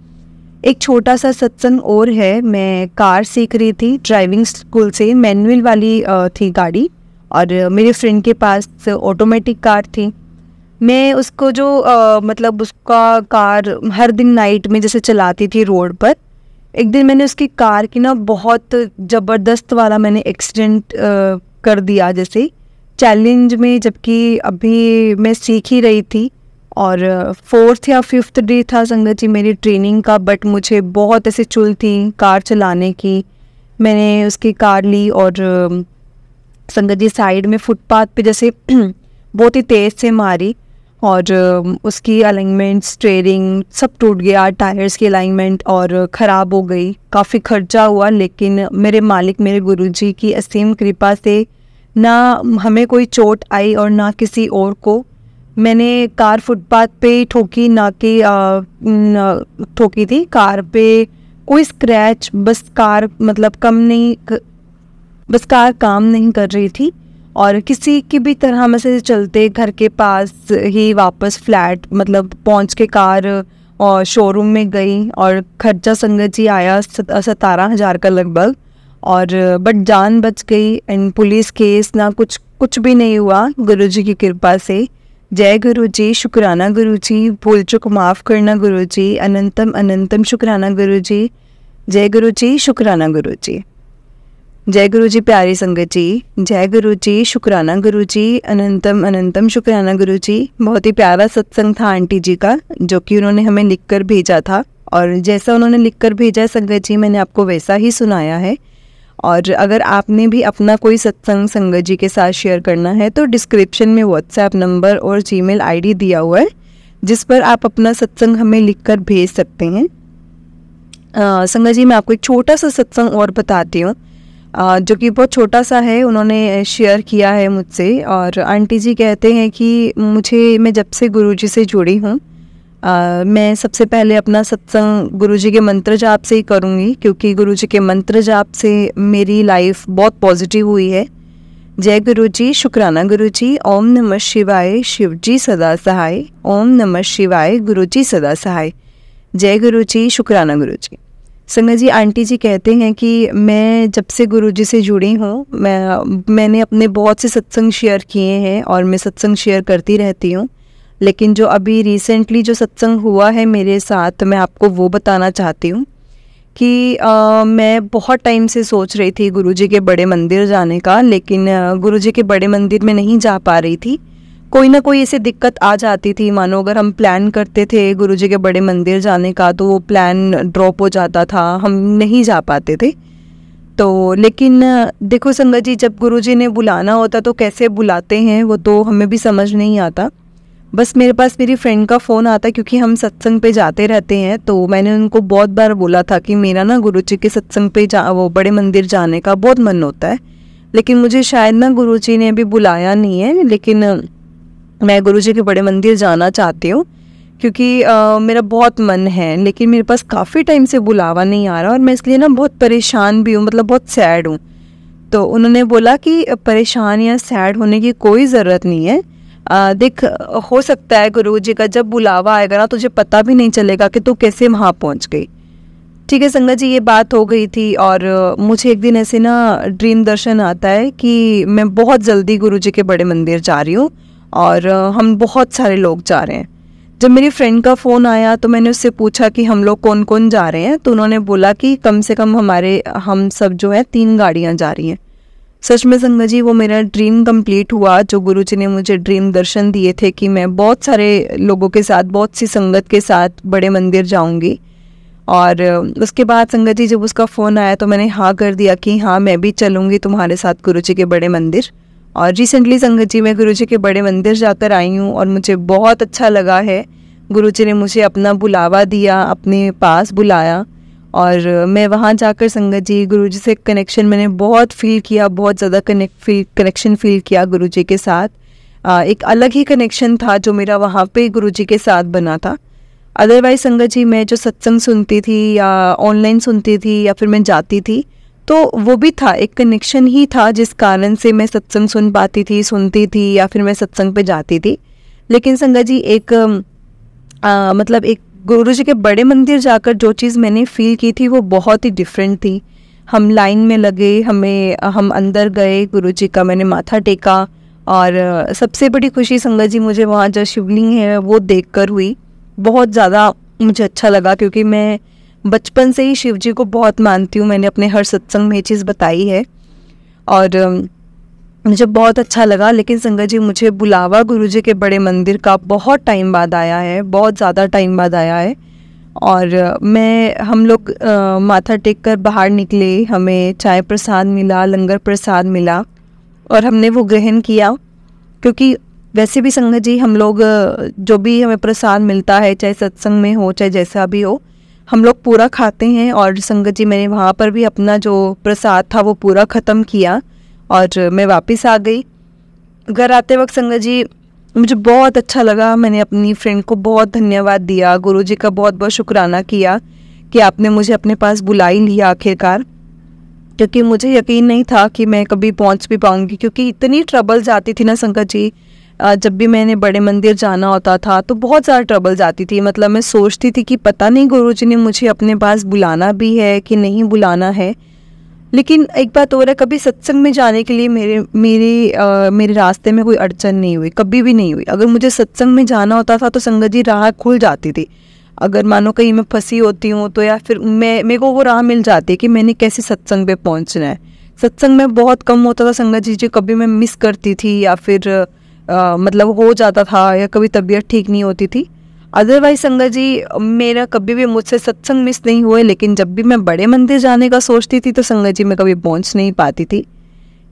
एक छोटा सा सत्संग और है, मैं कार सीख रही थी ड्राइविंग स्कूल से, मैनुअल वाली थी गाड़ी, और मेरे फ्रेंड के पास ऑटोमेटिक कार थी। मैं उसको जो मतलब उसका कार हर दिन नाइट में जैसे चलाती थी रोड पर। एक दिन मैंने उसकी कार की ना बहुत ज़बरदस्त वाला मैंने एक्सीडेंट कर दिया जैसे चैलेंज में, जबकि अभी मैं सीख ही रही थी और 4th या 5th डे था संगत जी मेरी ट्रेनिंग का। बट मुझे बहुत ऐसे चुल थी कार चलाने की। मैंने उसकी कार ली और संगत जी साइड में फुटपाथ पे जैसे बहुत ही तेज़ से मारी, और उसकी अलाइनमेंट, स्टीयरिंग सब टूट गया, टायर्स की अलाइनमेंट और ख़राब हो गई। काफ़ी खर्चा हुआ, लेकिन मेरे मालिक मेरे गुरुजी की असीम कृपा से ना हमें कोई चोट आई और ना किसी और को। मैंने कार फुटपाथ पे ठोकी, ना कि ठोकी थी कार पे, कोई स्क्रैच, बस कार मतलब बस कार काम नहीं कर रही थी। और किसी की भी तरह में से चलते घर के पास ही वापस फ्लैट मतलब पहुंच के कार और शोरूम में गई, और खर्चा संगत जी आया 17,000 का लगभग, और बट जान बच गई एंड पुलिस केस ना कुछ भी नहीं हुआ गुरुजी की कृपा से। जय गुरु जी, शुक्राना गुरु जी, भूल चुक माफ़ करना गुरु जी, अनंतम अनंतम शुक्राना गुरु जी। जय गुरु जी, शुक्राना गुरु जी। जय गुरु जी प्यारी संगत जी, जय गुरु जी, शुक्राना गुरु जी, अनंतम अनंतम शुक्राना गुरु जी। बहुत ही प्यारा सत्संग था आंटी जी का, जो कि उन्होंने हमें लिखकर भेजा था, और जैसा उन्होंने लिखकर भेजा है संगत जी मैंने आपको वैसा ही सुनाया है। और अगर आपने भी अपना कोई सत्संग संगत जी के साथ शेयर करना है तो डिस्क्रिप्शन में व्हाट्सएप नंबर और जीमेल आईडी दिया हुआ है, जिस पर आप अपना सत्संग हमें लिखकर भेज सकते हैं। संगत जी मैं आपको एक छोटा सा सत्संग और बताती हूँ, जो कि बहुत छोटा सा है, उन्होंने शेयर किया है मुझसे। और आंटी जी कहते हैं कि मैं जब से गुरुजी से जुड़ी हूँ, मैं सबसे पहले अपना सत्संग गुरुजी के मंत्र जाप से ही करूँगी, क्योंकि गुरुजी के मंत्र जाप से मेरी लाइफ बहुत पॉजिटिव हुई है। जय गुरु जी, शुक्राना गुरु जी। ओम नमः शिवाय, शिव जी सदा सहाय। ओम नमः शिवाय, गुरु जी सदा सहाय। जय गुरु जी, शुक्राना गुरु जी। संगत जी आंटी जी कहते हैं कि मैं जब से गुरुजी से जुड़ी हूँ, मैंने अपने बहुत से सत्संग शेयर किए हैं और मैं सत्संग शेयर करती रहती हूँ, लेकिन जो अभी रिसेंटली जो सत्संग हुआ है मेरे साथ, मैं आपको वो बताना चाहती हूँ कि मैं बहुत टाइम से सोच रही थी गुरुजी के बड़े मंदिर जाने का, लेकिन गुरुजी के बड़े मंदिर में नहीं जा पा रही थी। कोई ना कोई ऐसी दिक्कत आ जाती थी, मानो अगर हम प्लान करते थे गुरुजी के बड़े मंदिर जाने का तो वो प्लान ड्रॉप हो जाता था, हम नहीं जा पाते थे। तो लेकिन देखो संगत जी, जब गुरुजी ने बुलाना होता तो कैसे बुलाते हैं वो तो हमें भी समझ नहीं आता। बस मेरे पास मेरी फ्रेंड का फ़ोन आता, क्योंकि हम सत्संग पे जाते रहते हैं, तो मैंने उनको बहुत बार बोला था कि मेरा ना गुरुजी के सत्संग पे वो बड़े मंदिर जाने का बहुत मन होता है, लेकिन मुझे शायद ना गुरुजी ने अभी बुलाया नहीं है। लेकिन मैं गुरुजी के बड़े मंदिर जाना चाहती हूँ, क्योंकि मेरा बहुत मन है, लेकिन मेरे पास काफ़ी टाइम से बुलावा नहीं आ रहा और मैं इसलिए ना बहुत परेशान भी हूँ, मतलब बहुत सैड हूँ। तो उन्होंने बोला कि परेशान या सैड होने की कोई ज़रूरत नहीं है। देख, हो सकता है गुरुजी का जब बुलावा आएगा ना तुझे पता भी नहीं चलेगा कि तू कैसे वहाँ पहुँच गई। ठीक है संगत जी, ये बात हो गई थी। और मुझे एक दिन ऐसे ना ड्रीम दर्शन आता है कि मैं बहुत जल्दी गुरुजी के बड़े मंदिर जा रही हूँ और हम बहुत सारे लोग जा रहे हैं। जब मेरी फ्रेंड का फ़ोन आया तो मैंने उससे पूछा कि हम लोग कौन कौन जा रहे हैं, तो उन्होंने बोला कि कम से कम हम सब जो है 3 गाड़ियाँ जा रही हैं। सच में संगत जी, वो मेरा ड्रीम कंप्लीट हुआ जो गुरुजी ने मुझे ड्रीम दर्शन दिए थे कि मैं बहुत सारे लोगों के साथ, बहुत सी संगत के साथ बड़े मंदिर जाऊंगी। और उसके बाद संगत जी जब उसका फ़ोन आया तो मैंने हाँ कर दिया कि हाँ मैं भी चलूँगी तुम्हारे साथ गुरुजी के बड़े मंदिर। और रिसेंटली संगत जी मैं गुरुजी के बड़े मंदिर जाकर आई हूँ और मुझे बहुत अच्छा लगा है। गुरुजी ने मुझे अपना बुलावा दिया, अपने पास बुलाया और मैं वहाँ जाकर संगत जी गुरुजी से कनेक्शन मैंने बहुत फील किया, बहुत ज़्यादा कनेक्शन फील किया गुरुजी के साथ। एक अलग ही कनेक्शन था जो मेरा वहाँ पे गुरुजी के साथ बना था। अदरवाइज संगत जी मैं जो सत्संग सुनती थी या ऑनलाइन सुनती थी या फिर मैं जाती थी, तो वो भी था, एक कनेक्शन ही था जिस कारण से मैं सत्संग सुन पाती थी, सुनती थी या फिर मैं सत्संग पे जाती थी। लेकिन संगत जी एक मतलब एक गुरुजी के बड़े मंदिर जाकर जो चीज़ मैंने फील की थी वो बहुत ही डिफरेंट थी। हम लाइन में लगे, हम अंदर गए, गुरुजी का मैंने माथा टेका और सबसे बड़ी खुशी संगत जी मुझे वहाँ जो शिवलिंग है वो देखकर हुई। बहुत ज़्यादा मुझे अच्छा लगा, क्योंकि मैं बचपन से ही शिव जी को बहुत मानती हूँ, मैंने अपने हर सत्संग में ये चीज़ बताई है और मुझे बहुत अच्छा लगा। लेकिन संगत जी मुझे बुलावा गुरुजी के बड़े मंदिर का बहुत टाइम बाद आया है, बहुत ज़्यादा टाइम बाद आया है। और हम लोग माथा टेक कर बाहर निकले, हमें चाय प्रसाद मिला, लंगर प्रसाद मिला और हमने वो ग्रहण किया। क्योंकि वैसे भी संगत जी हम लोग जो भी हमें प्रसाद मिलता है, चाहे सत्संग में हो चाहे जैसा भी हो, हम लोग पूरा खाते हैं। और संगत जी मैंने वहाँ पर भी अपना जो प्रसाद था वो पूरा ख़त्म किया और मैं वापस आ गई। घर आते वक्त संगत जी मुझे बहुत अच्छा लगा, मैंने अपनी फ्रेंड को बहुत धन्यवाद दिया, गुरुजी का बहुत बहुत शुक्राना किया कि आपने मुझे अपने पास बुला ही लिया आखिरकार। क्योंकि मुझे यकीन नहीं था कि मैं कभी पहुंच भी पाऊंगी, क्योंकि इतनी ट्रबल जाती थी ना संगत जी। जब भी मैंने बड़े मंदिर जाना होता था तो बहुत ज़्यादा ट्रबल जाती थी। मतलब मैं सोचती थी कि पता नहीं गुरुजी ने मुझे अपने पास बुलाना भी है कि नहीं बुलाना है। लेकिन एक बात और है, कभी सत्संग में जाने के लिए मेरे रास्ते में कोई अड़चन नहीं हुई, कभी भी नहीं हुई। अगर मुझे सत्संग में जाना होता था तो संगत जी राह खुल जाती थी। अगर मानो कहीं मैं फंसी होती हूँ तो या फिर मेरे को वो राह मिल जाती है कि मैंने कैसे सत्संग पे पहुँचना है। सत्संग में बहुत कम होता था संगत जी, जो कभी मैं मिस करती थी या फिर मतलब हो जाता था या कभी तबीयत ठीक नहीं होती थी। अदरवाइज संगत जी मेरा कभी भी मुझसे सत्संग मिस नहीं हुए, लेकिन जब भी मैं बड़े मंदिर जाने का सोचती थी तो संगत जी मैं कभी पहुंच नहीं पाती थी।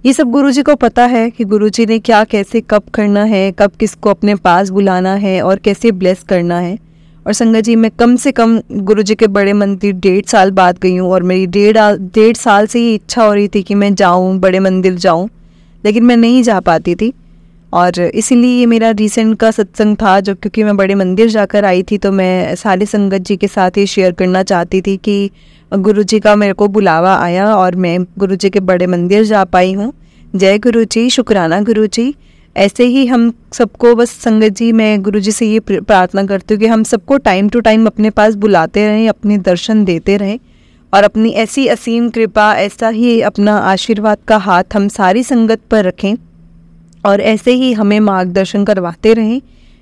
ये सब गुरुजी को पता है कि गुरुजी ने क्या, कैसे, कब करना है, कब किसको अपने पास बुलाना है और कैसे ब्लेस करना है। और संगत जी मैं कम से कम गुरुजी के बड़े मंदिर 1.5 साल बाद गई हूँ और मेरी 1.5 साल से ही इच्छा हो रही थी कि मैं जाऊँ, बड़े मंदिर जाऊँ, लेकिन मैं नहीं जा पाती थी। और इसीलिए ये मेरा रिसेंट का सत्संग था, जो क्योंकि मैं बड़े मंदिर जाकर आई थी तो मैं सारे संगत जी के साथ ये शेयर करना चाहती थी कि गुरुजी का मेरे को बुलावा आया और मैं गुरुजी के बड़े मंदिर जा पाई हूँ। जय गुरुजी, शुक्राना गुरुजी। ऐसे ही हम सबको बस संगत जी मैं गुरुजी से ये प्रार्थना करती हूँ कि हम सबको टाइम टू टाइम अपने पास बुलाते रहें, अपने दर्शन देते रहें और अपनी ऐसी असीम कृपा, ऐसा ही अपना आशीर्वाद का हाथ हम सारी संगत पर रखें और ऐसे ही हमें मार्गदर्शन करवाते रहें।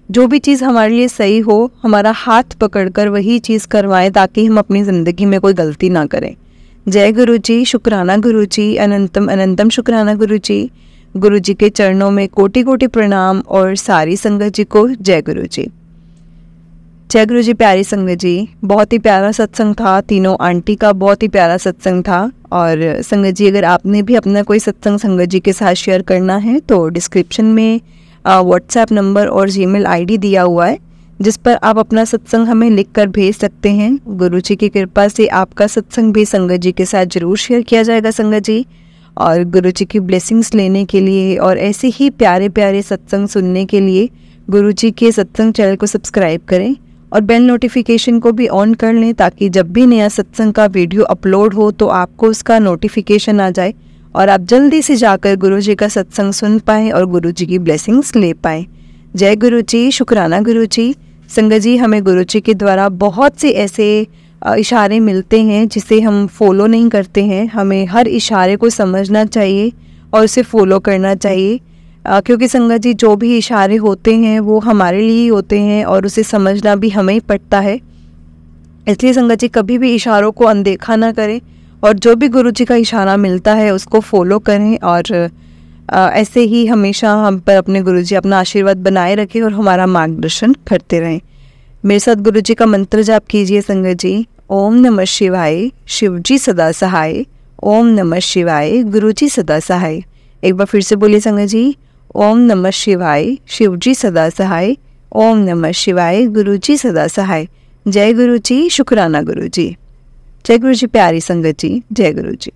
जो भी चीज़ हमारे लिए सही हो, हमारा हाथ पकड़कर वही चीज़ करवाएं ताकि हम अपनी ज़िंदगी में कोई गलती ना करें। जय गुरुजी, शुक्राना गुरुजी, अनंतम अनंतम शुक्राना गुरुजी। गुरुजी के चरणों में कोटि कोटि प्रणाम और सारी संगत जी को जय गुरुजी। जय गुरुजी। प्यारी संगत जी, बहुत ही प्यारा सत्संग था, तीनों आंटी का बहुत ही प्यारा सत्संग था और संगत जी, अगर आपने भी अपना कोई सत्संग संगत जी के साथ शेयर करना है तो डिस्क्रिप्शन में व्हाट्सएप नंबर और जीमेल आईडी दिया हुआ है, जिस पर आप अपना सत्संग हमें लिख कर भेज सकते हैं। गुरु जी की कृपा से आपका सत्संग भी संगत जी के साथ ज़रूर शेयर किया जाएगा संगत जी। और गुरु जी की ब्लेसिंग्स लेने के लिए और ऐसे ही प्यारे प्यारे सत्संग सुनने के लिए गुरु जी के सत्संग चैनल को सब्सक्राइब करें और बेल नोटिफिकेशन को भी ऑन कर लें, ताकि जब भी नया सत्संग का वीडियो अपलोड हो तो आपको उसका नोटिफिकेशन आ जाए और आप जल्दी से जाकर गुरु जी का सत्संग सुन पाएँ और गुरु जी की ब्लेसिंग्स ले पाएँ। जय गुरु जी, शुक्राना गुरु जी। संगत जी, हमें गुरु जी के द्वारा बहुत से ऐसे इशारे मिलते हैं जिसे हम फॉलो नहीं करते हैं। हमें हर इशारे को समझना चाहिए और उसे फॉलो करना चाहिए, क्योंकि संगत जी जो भी इशारे होते हैं वो हमारे लिए ही होते हैं और उसे समझना भी हमें ही पड़ता है। इसलिए संगत जी कभी भी इशारों को अनदेखा ना करें और जो भी गुरु जी का इशारा मिलता है उसको फॉलो करें और ऐसे ही हमेशा हम पर अपने गुरु जी अपना आशीर्वाद बनाए रखें और हमारा मार्गदर्शन करते रहें। मेरे साथ गुरु जी का मंत्र जाप कीजिए संगत जी। ओम नमः शिवाय, शिव जी सदा सहाय। ओम नमः शिवाय, गुरु जी सदा सहाय। एक बार फिर से बोलिए संगत जी। ओम नमः शिवाय, शिव जी सदा सहाय। ओम नमः शिवाय, गुरु जी सदा सहाय। जय गुरु जी, शुक्राना गुरु जी। जय गुरु जी प्यारी संगत जी, जय गुरु जी।